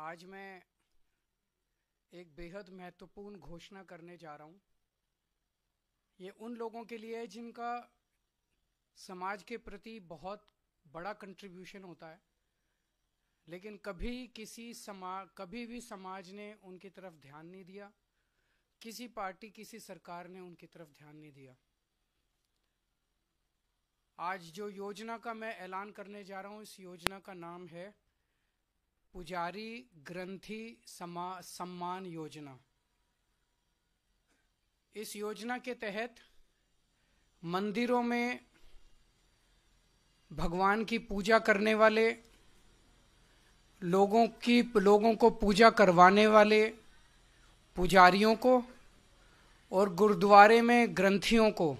आज मैं एक बेहद महत्वपूर्ण घोषणा करने जा रहा हूँ। ये उन लोगों के लिए है जिनका समाज के प्रति बहुत बड़ा कंट्रीब्यूशन होता है, लेकिन कभी भी समाज ने उनकी तरफ ध्यान नहीं दिया, किसी पार्टी किसी सरकार ने उनकी तरफ ध्यान नहीं दिया। आज जो योजना का मैं ऐलान करने जा रहा हूँ, इस योजना का नाम है पुजारी ग्रंथी सम्मान योजना। इस योजना के तहत मंदिरों में भगवान की पूजा करने वाले लोगों को पूजा करवाने वाले पुजारियों को और गुरुद्वारे में ग्रंथियों को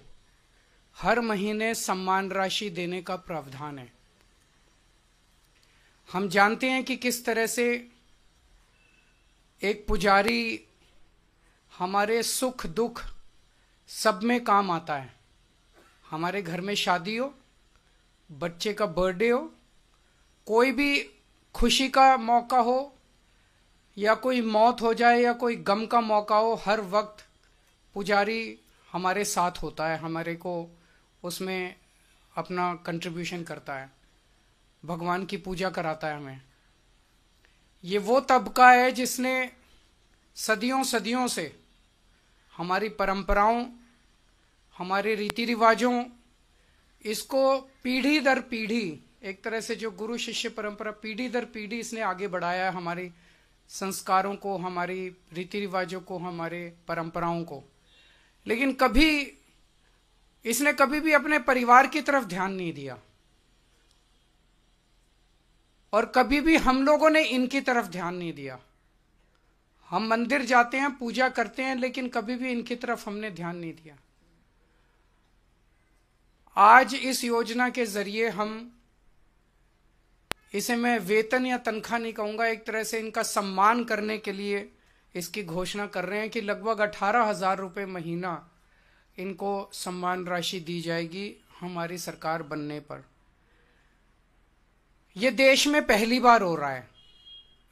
हर महीने सम्मान राशि देने का प्रावधान है। हम जानते हैं कि किस तरह से एक पुजारी हमारे सुख दुख सब में काम आता है। हमारे घर में शादी हो, बच्चे का बर्थडे हो, कोई भी खुशी का मौका हो या कोई मौत हो जाए या कोई गम का मौका हो, हर वक्त पुजारी हमारे साथ होता है, हमारे को उसमें अपना कंट्रीब्यूशन करता है, भगवान की पूजा कराता है हमें। ये वो तबका है जिसने सदियों सदियों से हमारी परंपराओं, हमारे रीति रिवाजों, इसको पीढ़ी दर पीढ़ी, एक तरह से जो गुरु शिष्य परंपरा पीढ़ी दर पीढ़ी इसने आगे बढ़ाया है, हमारी संस्कारों को, हमारी रीति रिवाजों को, हमारे परंपराओं को। लेकिन इसने कभी भी अपने परिवार की तरफ ध्यान नहीं दिया और कभी भी हम लोगों ने इनकी तरफ ध्यान नहीं दिया। हम मंदिर जाते हैं, पूजा करते हैं, लेकिन कभी भी इनकी तरफ हमने ध्यान नहीं दिया। आज इस योजना के जरिए इसे मैं वेतन या तनख्वाह नहीं कहूंगा, एक तरह से इनका सम्मान करने के लिए इसकी घोषणा कर रहे हैं कि लगभग 18,000 रुपये महीना इनको सम्मान राशि दी जाएगी हमारी सरकार बनने पर। यह देश में पहली बार हो रहा है।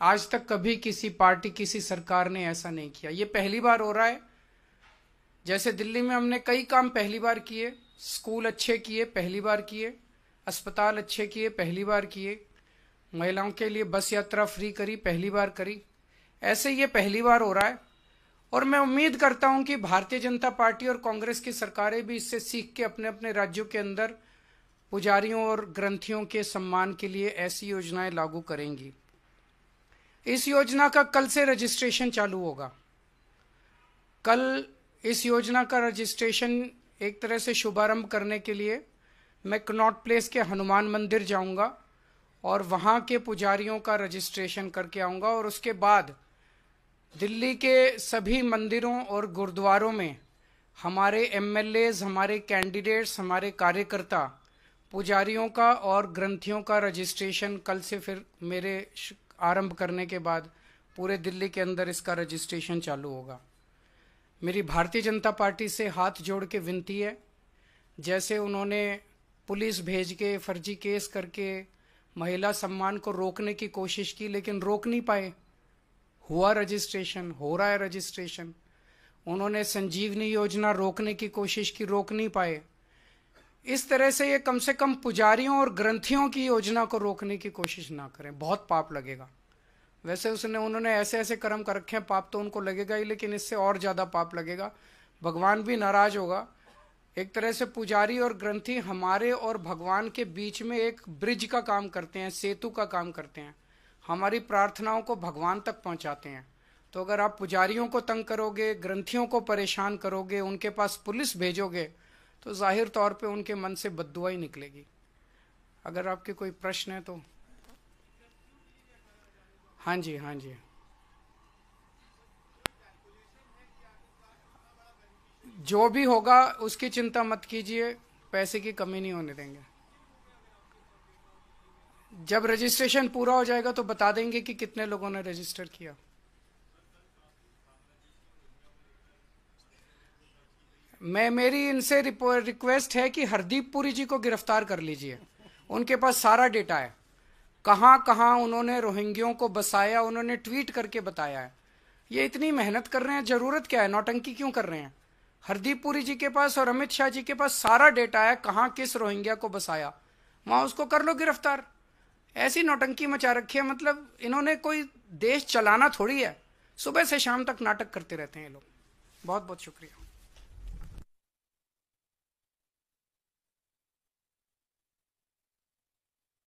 आज तक कभी किसी पार्टी, किसी सरकार ने ऐसा नहीं किया। यह पहली बार हो रहा है। जैसे दिल्ली में हमने कई काम पहली बार किए, स्कूल अच्छे किए, पहली बार किए, अस्पताल अच्छे किए, पहली बार किए, महिलाओं के लिए बस यात्रा फ्री करी, पहली बार करी। ऐसे ये पहली बार हो रहा है और मैं उम्मीद करता हूं कि भारतीय जनता पार्टी और कांग्रेस की सरकारें भी इससे सीख के अपने अपने राज्यों के अंदर पुजारियों और ग्रंथियों के सम्मान के लिए ऐसी योजनाएं लागू करेंगी। इस योजना का कल से रजिस्ट्रेशन चालू होगा। कल इस योजना का रजिस्ट्रेशन एक तरह से शुभारंभ करने के लिए मैं कनॉट प्लेस के हनुमान मंदिर जाऊंगा और वहां के पुजारियों का रजिस्ट्रेशन करके आऊंगा और उसके बाद दिल्ली के सभी मंदिरों और गुरुद्वारों में हमारे एमएलएज, हमारे कैंडिडेट्स, हमारे कार्यकर्ता पुजारियों का और ग्रंथियों का रजिस्ट्रेशन कल से फिर मेरे आरंभ करने के बाद पूरे दिल्ली के अंदर इसका रजिस्ट्रेशन चालू होगा। मेरी भारतीय जनता पार्टी से हाथ जोड़ के विनती है, जैसे उन्होंने पुलिस भेज के फर्जी केस करके महिला सम्मान को रोकने की कोशिश की, लेकिन रोक नहीं पाए। हुआ रजिस्ट्रेशन, हो रहा है रजिस्ट्रेशन। उन्होंने संजीवनी योजना रोकने की कोशिश की, रोक नहीं पाए। इस तरह से ये कम से कम पुजारियों और ग्रंथियों की योजना को रोकने की कोशिश ना करें, बहुत पाप लगेगा। वैसे उन्होंने ऐसे ऐसे कर्म कर रखे हैं, पाप तो उनको लगेगा ही, लेकिन इससे और ज्यादा पाप लगेगा। भगवान भी नाराज होगा। एक तरह से पुजारी और ग्रंथी हमारे और भगवान के बीच में एक ब्रिज का काम करते हैं, सेतु का काम करते हैं, हमारी प्रार्थनाओं को भगवान तक पहुंचाते हैं। तो अगर आप पुजारियों को तंग करोगे, ग्रंथियों को परेशान करोगे, उनके पास पुलिस भेजोगे, तो जाहिर तौर पे उनके मन से बद्दुआ ही निकलेगी। अगर आपके कोई प्रश्न है तो। हाँ जी, हाँ जी, जो भी होगा उसकी चिंता मत कीजिए, पैसे की कमी नहीं होने देंगे। जब रजिस्ट्रेशन पूरा हो जाएगा तो बता देंगे कि कितने लोगों ने रजिस्टर किया। मेरी इनसे रिक्वेस्ट है कि हरदीप पुरी जी को गिरफ्तार कर लीजिए, उनके पास सारा डेटा है। कहां कहां उन्होंने रोहिंग्यों को बसाया, उन्होंने ट्वीट करके बताया है। ये इतनी मेहनत कर रहे हैं, जरूरत क्या है, नौटंकी क्यों कर रहे हैं? हरदीप पुरी जी के पास और अमित शाह जी के पास सारा डेटा है, कहां किस रोहिंग्या को बसाया, वहां उसको कर लो गिरफ्तार। ऐसी नौटंकी मचा रखी है, मतलब इन्होंने कोई देश चलाना थोड़ी है, सुबह से शाम तक नाटक करते रहते हैं ये लोग। बहुत बहुत शुक्रिया।